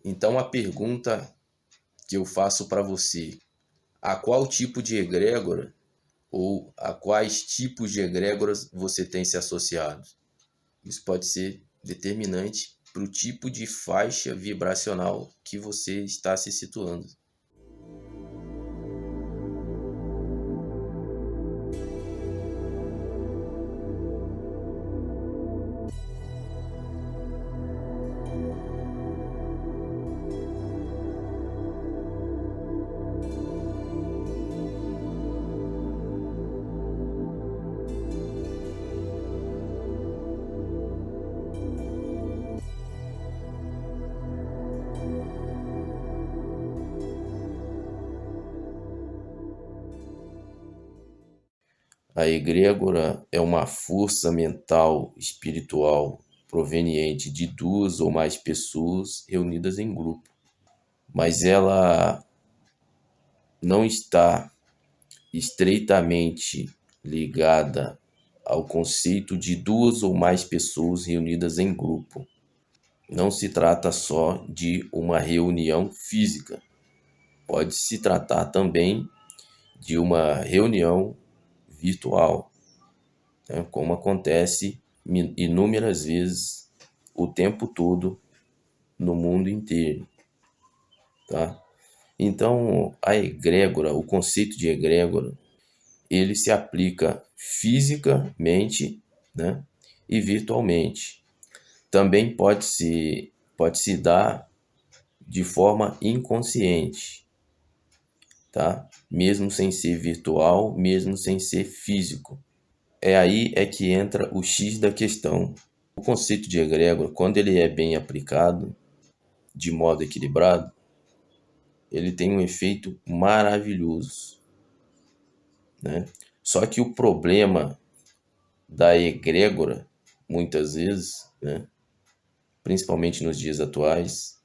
Então a pergunta que eu faço para você, a qual tipo de egrégora ou a quais tipos de egrégoras você tem se associado? Isso pode ser determinante para o tipo de faixa vibracional que você está se situando. A egrégora é uma força mental espiritual proveniente de duas ou mais pessoas reunidas em grupo, mas ela não está estreitamente ligada ao conceito de duas ou mais pessoas reunidas em grupo. Não se trata só de uma reunião física, pode se tratar também de uma reunião virtual, né, como acontece inúmeras vezes o tempo todo no mundo inteiro, tá? Então, a egrégora, o conceito de egrégora, ele se aplica fisicamente, né, e virtualmente. Também pode se dar de forma inconsciente, tá? Mesmo sem ser virtual, mesmo sem ser físico. Aí é que entra o X da questão. O conceito de egrégora, quando ele é bem aplicado, de modo equilibrado, ele tem um efeito maravilhoso, né? Só que o problema da egrégora, muitas vezes, né, principalmente nos dias atuais,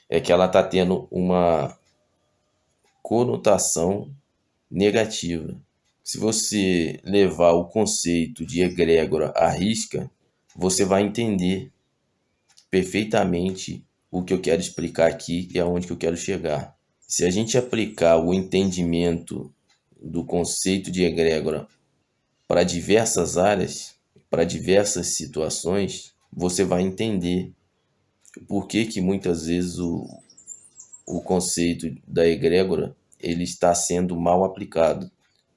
é que ela está tendo uma conotação negativa. Se você levar o conceito de egrégora à risca, você vai entender perfeitamente o que eu quero explicar aqui e aonde que eu quero chegar. Se a gente aplicar o entendimento do conceito de egrégora para diversas áreas, para diversas situações, você vai entender por que que muitas vezes o conceito da egrégora ele está sendo mal aplicado,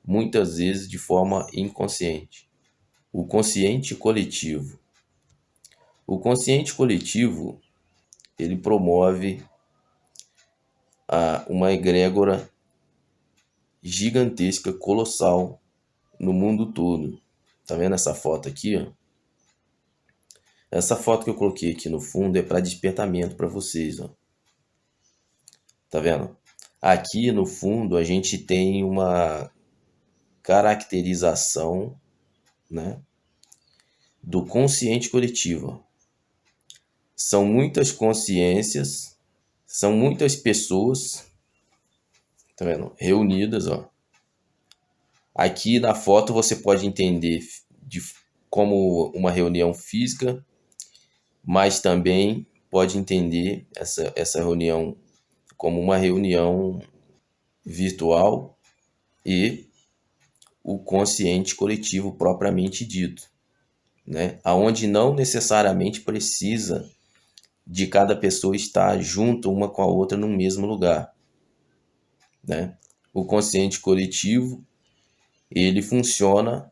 muitas vezes de forma inconsciente. O consciente coletivo. O consciente coletivo, ele promove uma egrégora gigantesca, colossal, no mundo todo. Tá vendo essa foto aqui, ó? Essa foto que eu coloquei aqui no fundo é para despertamento para vocês, ó. Tá vendo? Aqui no fundo a gente tem uma caracterização, né, do consciente coletivo. São muitas consciências, são muitas pessoas, tá vendo? Reunidas, ó. Aqui na foto você pode entender como uma reunião física, mas também pode entender essa reunião como uma reunião virtual e o consciente coletivo propriamente dito, né? Aonde não necessariamente precisa de cada pessoa estar junto uma com a outra no mesmo lugar, né? O consciente coletivo, ele funciona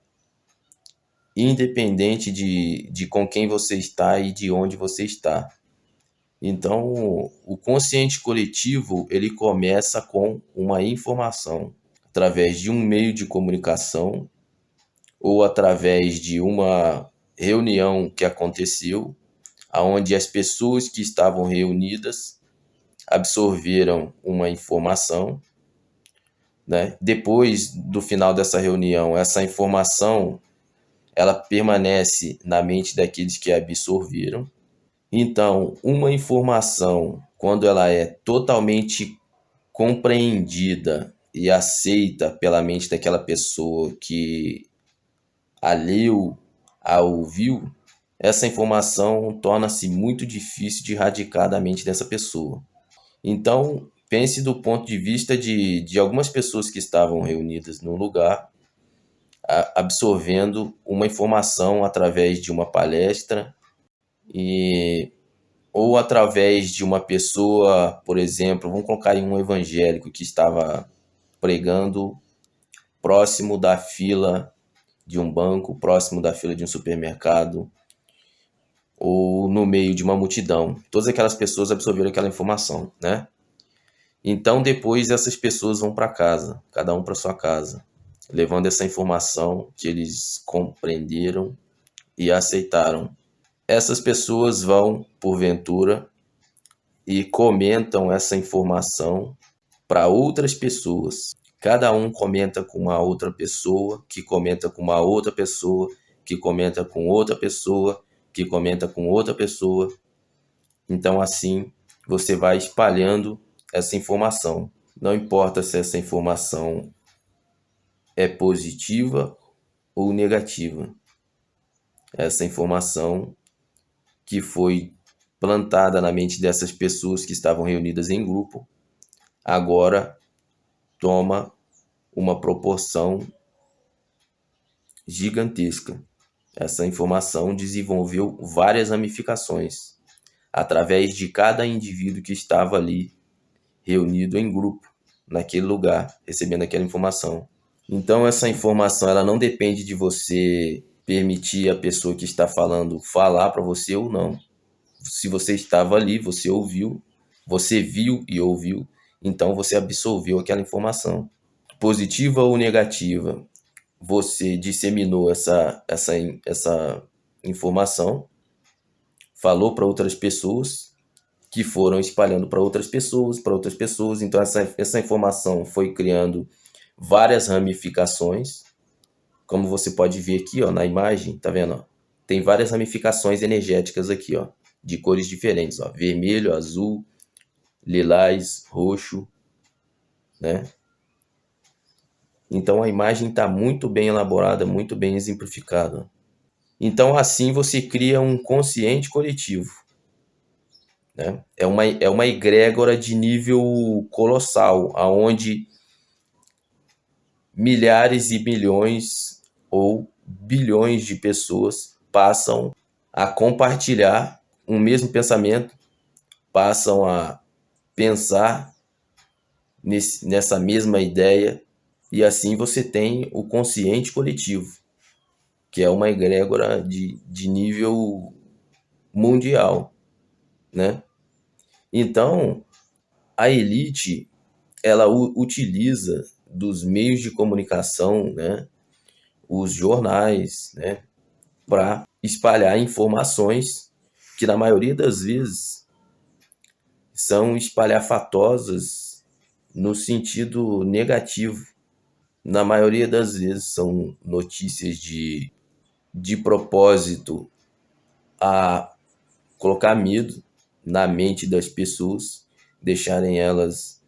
independente de com quem você está e de onde você está. Então, o consciente coletivo, ele começa com uma informação através de um meio de comunicação ou através de uma reunião que aconteceu, onde as pessoas que estavam reunidas absorveram uma informação, né? Depois do final dessa reunião, essa informação ela permanece na mente daqueles que a absorveram. Então, uma informação, quando ela é totalmente compreendida e aceita pela mente daquela pessoa que a leu, a ouviu, essa informação torna-se muito difícil de erradicar da mente dessa pessoa. Então, pense do ponto de vista de algumas pessoas que estavam reunidas no lugar, absorvendo uma informação através de uma palestra e ou através de uma pessoa, por exemplo, vamos colocar aí um evangélico que estava pregando próximo da fila de um banco, próximo da fila de um supermercado, ou no meio de uma multidão. Todas aquelas pessoas absorveram aquela informação, né? Então depois essas pessoas vão para casa, cada um para sua casa, levando essa informação que eles compreenderam e aceitaram. Essas pessoas vão, porventura, e comentam essa informação para outras pessoas. Cada um comenta com uma outra pessoa, que comenta com uma outra pessoa, que comenta com outra pessoa, que comenta com outra pessoa. Então, assim, você vai espalhando essa informação. Não importa se essa informação é positiva ou negativa. Essa informação que foi plantada na mente dessas pessoas que estavam reunidas em grupo, agora toma uma proporção gigantesca. Essa informação desenvolveu várias ramificações através de cada indivíduo que estava ali reunido em grupo, naquele lugar, recebendo aquela informação. Então essa informação ela não depende de você permitir a pessoa que está falando falar para você ou não. Se você estava ali, você ouviu, você viu e ouviu, então você absorveu aquela informação. Positiva ou negativa, você disseminou essa informação, falou para outras pessoas, que foram espalhando para outras pessoas. Então essa informação foi criando várias ramificações, como você pode ver aqui, ó, na imagem, tá vendo? Ó? Tem várias ramificações energéticas aqui, ó, de cores diferentes, ó, vermelho, azul, lilás, roxo, né? Então a imagem está muito bem elaborada, muito bem exemplificada. Então assim você cria um consciente coletivo, né? É uma egrégora de nível colossal, aonde milhares e milhões ou bilhões de pessoas passam a compartilhar um mesmo pensamento, passam a pensar nessa mesma ideia, e assim você tem o consciente coletivo, que é uma egrégora de nível mundial, né? Então, a elite, ela utiliza dos meios de comunicação, né, os jornais, né, para espalhar informações que na maioria das vezes são espalhafatosas no sentido negativo. Na maioria das vezes são notícias de propósito a colocar medo na mente das pessoas, deixarem elas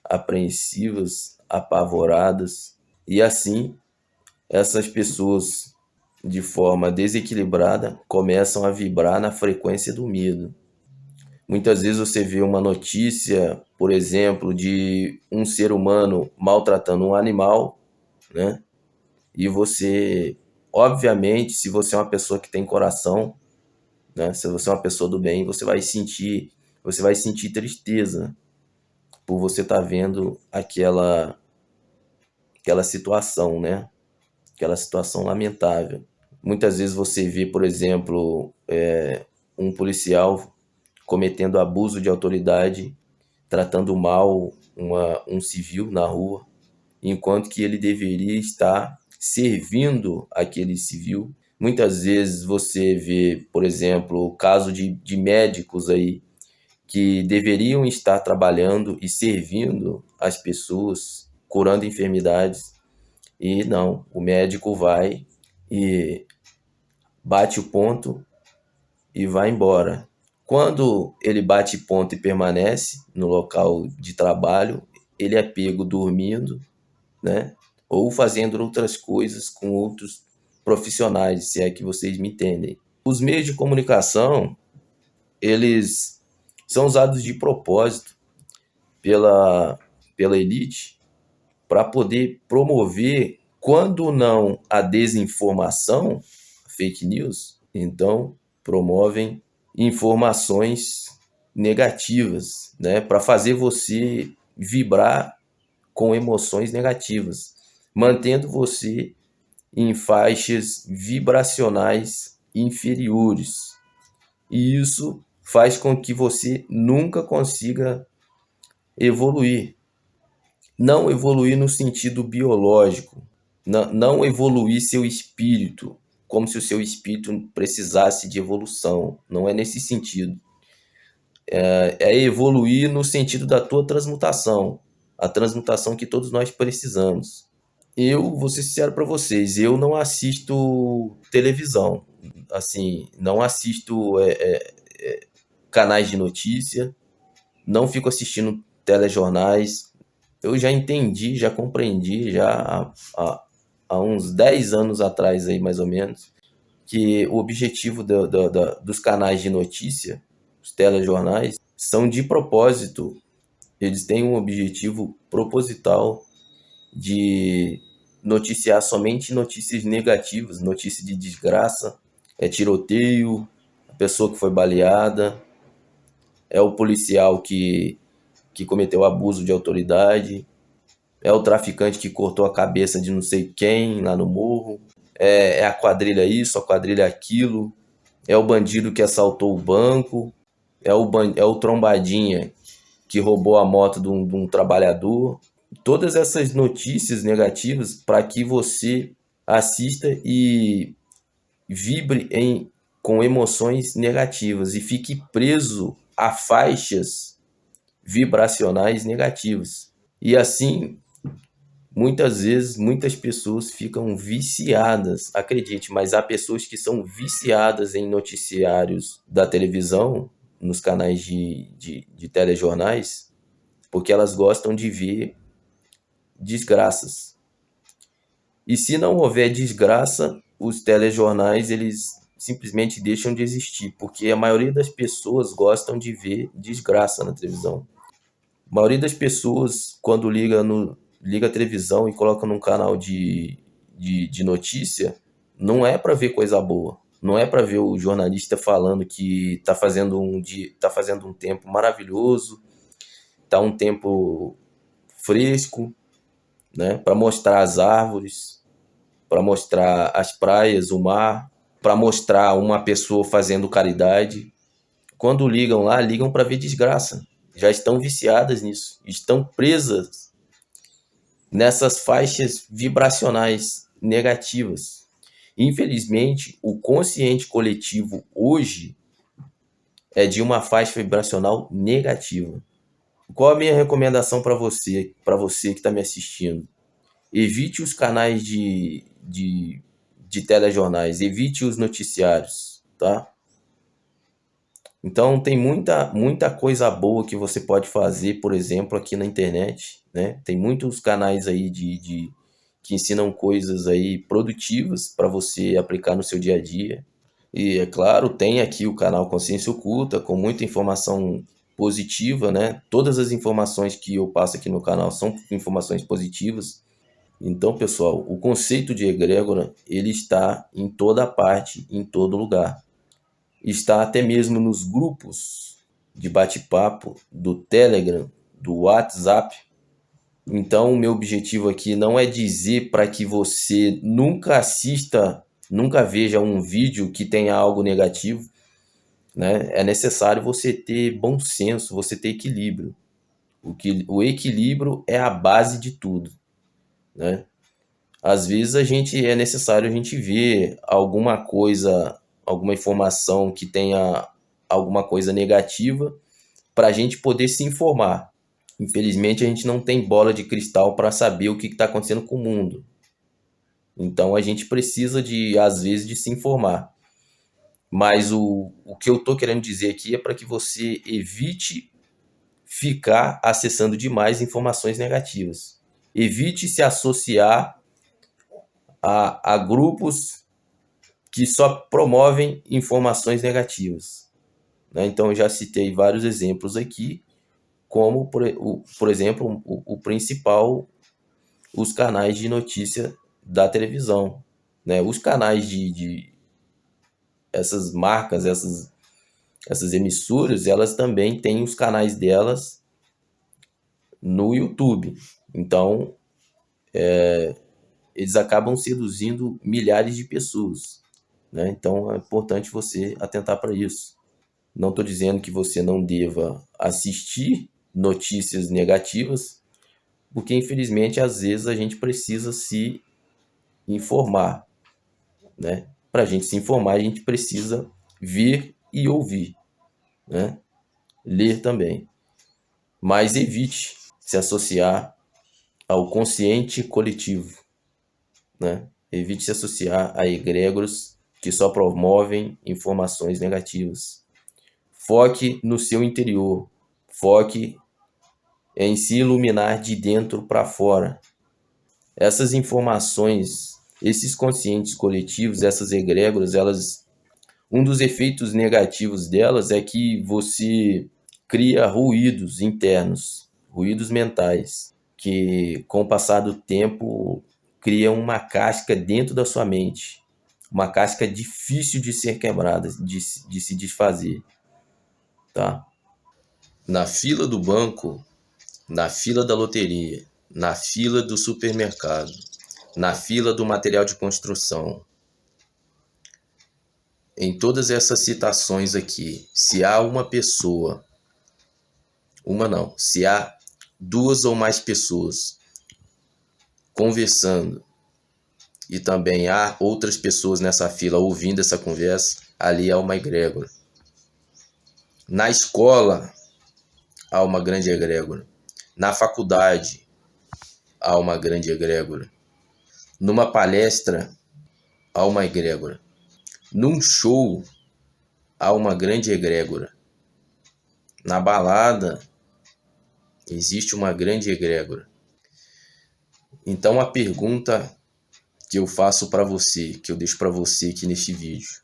apreensivas, apavoradas, e assim essas pessoas, de forma desequilibrada, começam a vibrar na frequência do medo. Muitas vezes você vê uma notícia, por exemplo, de um ser humano maltratando um animal, né? E você, obviamente, se você é uma pessoa que tem coração, né? Se você é uma pessoa do bem, você vai sentir tristeza por você estar vendo aquela situação, né? Aquela situação lamentável. Muitas vezes você vê, por exemplo, um policial cometendo abuso de autoridade, tratando mal um civil na rua, enquanto que ele deveria estar servindo aquele civil. Muitas vezes você vê, por exemplo, o caso de médicos aí que deveriam estar trabalhando e servindo as pessoas, curando enfermidades, e não, o médico vai e bate o ponto e vai embora. Quando ele bate ponto e permanece no local de trabalho, ele é pego dormindo, né? Ou fazendo outras coisas com outros profissionais, se é que vocês me entendem. Os meios de comunicação, eles são usados de propósito pela, pela elite para poder promover, quando não a desinformação, fake news, então promovem informações negativas, né, para fazer você vibrar com emoções negativas, mantendo você em faixas vibracionais inferiores. E isso faz com que você nunca consiga evoluir. Não evoluir no sentido biológico, não evoluir seu espírito, como se o seu espírito precisasse de evolução. Não é nesse sentido. É evoluir no sentido da tua transmutação, a transmutação que todos nós precisamos. Eu vou ser sincero para vocês, eu não assisto televisão, assim, não assisto canais de notícia, não fico assistindo telejornais. Eu já entendi, já compreendi, há uns 10 anos atrás, aí, mais ou menos, que o objetivo dos canais de notícia, os telejornais, são de propósito. Eles têm um objetivo proposital de noticiar somente notícias negativas, notícias de desgraça, é tiroteio, a pessoa que foi baleada, é o policial que cometeu abuso de autoridade, é o traficante que cortou a cabeça de não sei quem lá no morro, é a quadrilha isso, a quadrilha aquilo, é o bandido que assaltou o banco, é o trombadinha que roubou a moto de um trabalhador. Todas essas notícias negativas para que você assista e vibre com emoções negativas e fique preso a faixas vibracionais negativas. E assim, muitas vezes, muitas pessoas ficam viciadas, acredite, mas há pessoas que são viciadas em noticiários da televisão, nos canais de telejornais, porque elas gostam de ver desgraças. E se não houver desgraça, os telejornais eles simplesmente deixam de existir, porque a maioria das pessoas gostam de ver desgraça na televisão. A maioria das pessoas, quando liga a televisão e coloca num canal de notícia, não é para ver coisa boa. Não é para ver o jornalista falando que está fazendo um tempo maravilhoso, está um tempo fresco, né? Para mostrar as árvores, para mostrar as praias, o mar, para mostrar uma pessoa fazendo caridade. Quando ligam lá, ligam para ver desgraça. Já estão viciadas nisso, estão presas nessas faixas vibracionais negativas. Infelizmente, o consciente coletivo hoje é de uma faixa vibracional negativa. Qual a minha recomendação para você que está me assistindo? Evite os canais de telejornais, evite os noticiários, tá? Então tem muita coisa boa que você pode fazer, por exemplo, aqui na internet, né? Tem muitos canais aí que ensinam coisas aí produtivas para você aplicar no seu dia a dia. E é claro, tem aqui o canal Consciência Oculta com muita informação positiva, né? Todas as informações que eu passo aqui no canal são informações positivas. Então, pessoal, o conceito de egrégora, ele está em toda parte, em todo lugar. Está até mesmo nos grupos de bate-papo do Telegram, do WhatsApp. Então, o meu objetivo aqui não é dizer para que você nunca assista, nunca veja um vídeo que tenha algo negativo, né? É necessário você ter bom senso, você ter equilíbrio. O equilíbrio é a base de tudo, né? Às vezes é necessário a gente ver alguma coisa, alguma informação que tenha alguma coisa negativa para a gente poder se informar. Infelizmente a gente não tem bola de cristal para saber o que está acontecendo com o mundo. Então a gente precisa às vezes, de se informar. Mas o que eu estou querendo dizer aqui é para que você evite ficar acessando demais informações negativas. Evite se associar a grupos que só promovem informações negativas, né? Então, eu já citei vários exemplos aqui, como, por exemplo, o principal, os canais de notícia da televisão, né? Os canais de essas marcas, essas emissoras, elas também têm os canais delas no YouTube. Então, eles acabam seduzindo milhares de pessoas, né? Então, é importante você atentar para isso. Não estou dizendo que você não deva assistir notícias negativas, porque infelizmente às vezes a gente precisa se informar, né? Para a gente se informar, a gente precisa ver e ouvir, né? Ler também. Mas evite se associar ao consciente coletivo, né? Evite se associar a egrégoras que só promovem informações negativas. Foque no seu interior. Foque em se iluminar de dentro para fora. Essas informações, esses conscientes coletivos, essas egrégoras, um dos efeitos negativos delas é que você cria ruídos internos, ruídos mentais, que com o passar do tempo criam uma casca dentro da sua mente, uma casca difícil de ser quebrada, de se desfazer, tá? Na fila do banco, na fila da loteria, na fila do supermercado, na fila do material de construção, em todas essas citações aqui, se há uma pessoa, se há duas ou mais pessoas conversando e também há outras pessoas nessa fila ouvindo essa conversa, ali há uma egrégora. Na escola, há uma grande egrégora. Na faculdade, há uma grande egrégora. Numa palestra, há uma egrégora. Num show, há uma grande egrégora. Na balada, existe uma grande egrégora. Então, a pergunta que eu faço para você, que eu deixo para você aqui neste vídeo: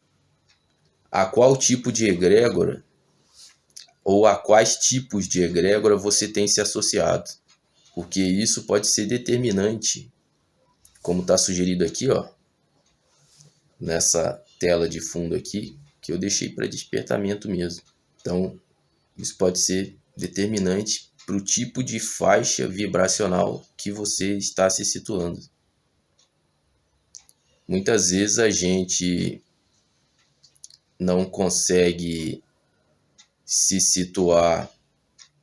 a qual tipo de egrégora ou a quais tipos de egrégora você tem se associado? Porque isso pode ser determinante, como está sugerido aqui, ó, nessa tela de fundo aqui, que eu deixei para despertamento mesmo. Então, isso pode ser determinante para o tipo de faixa vibracional que você está se situando. Muitas vezes a gente não consegue se situar,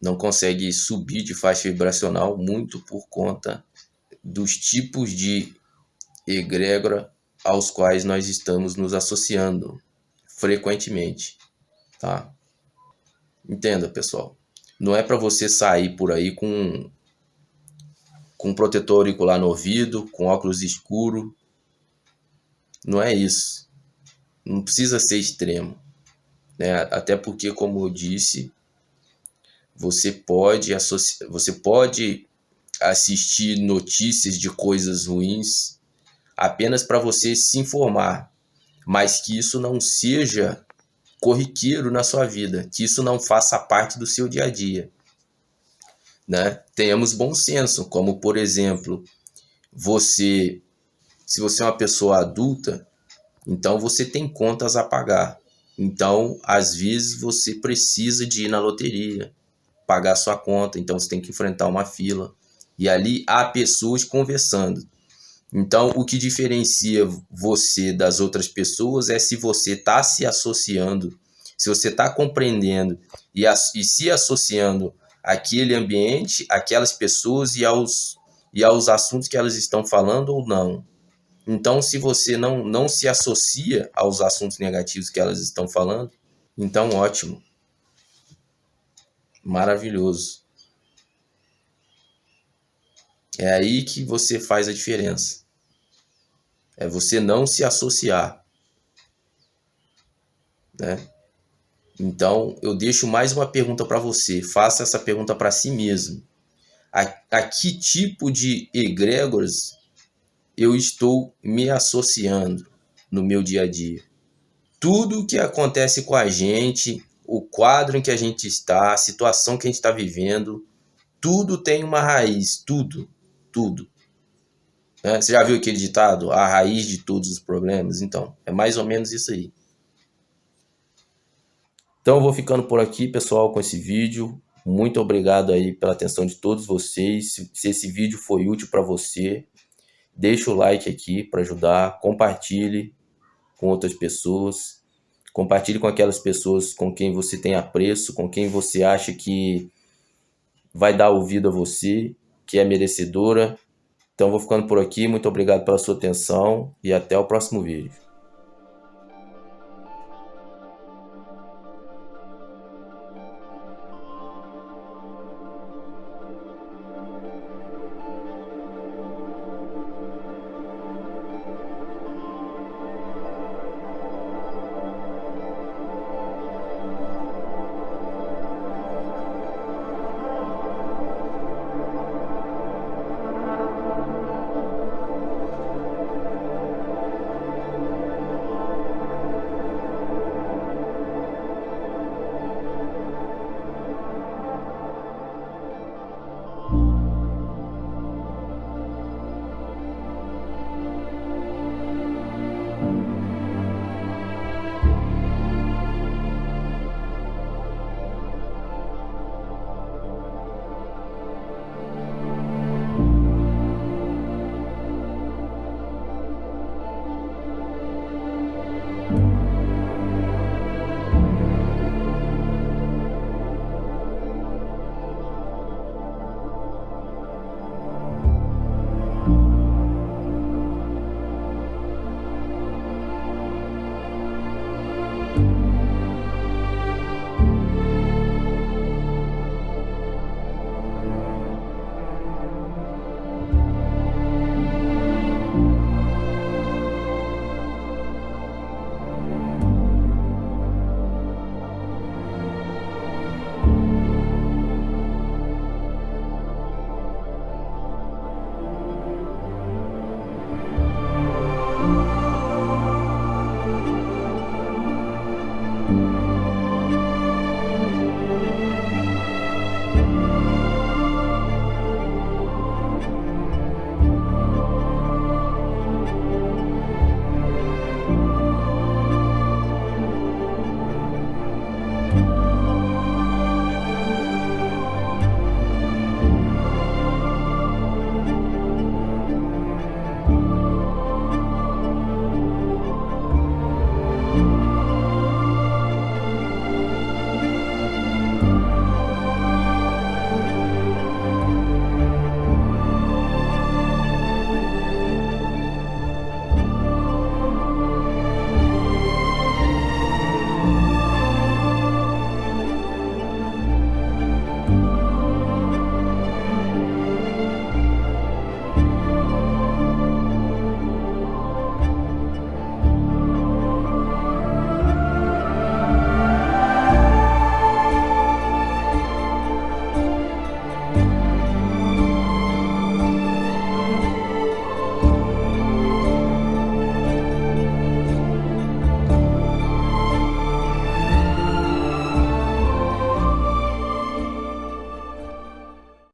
não consegue subir de faixa vibracional muito por conta dos tipos de egrégora aos quais nós estamos nos associando frequentemente, tá? Entenda, pessoal. Não é para você sair por aí com um protetor auricular no ouvido, com óculos escuro. Não é isso. Não precisa ser extremo, né? Até porque, como eu disse, você pode assistir notícias de coisas ruins apenas para você se informar, mas que isso não seja corriqueiro na sua vida, que isso não faça parte do seu dia a dia, né? Tenhamos bom senso, como por exemplo, se você é uma pessoa adulta, então você tem contas a pagar. Então, às vezes você precisa de ir na loteria, pagar sua conta, então você tem que enfrentar uma fila. E ali há pessoas conversando. Então, o que diferencia você das outras pessoas é se você está se associando, se você está compreendendo e se associando àquele ambiente, àquelas pessoas e aos assuntos que elas estão falando ou não. Então, se você não se associa aos assuntos negativos que elas estão falando, então ótimo, maravilhoso. É aí que você faz a diferença. É você não se associar, né? Então, eu deixo mais uma pergunta para você. Faça essa pergunta para si mesmo. A que tipo de egrégoras eu estou me associando? no meu dia a dia. Tudo que acontece com a gente, o quadro em que a gente está, a situação que a gente está vivendo, tudo tem uma raiz, tudo, tudo. Né? Você já viu aquele ditado? A raiz de todos os problemas? Então, é mais ou menos isso aí. Então eu vou ficando por aqui, pessoal, com esse vídeo. Muito obrigado aí pela atenção de todos vocês. Se esse vídeo foi útil para você, deixa o like aqui para ajudar, compartilhe com outras pessoas, compartilhe com aquelas pessoas com quem você tem apreço, com quem você acha que vai dar ouvido a você, que é merecedora. Então vou ficando por aqui, muito obrigado pela sua atenção e até o próximo vídeo.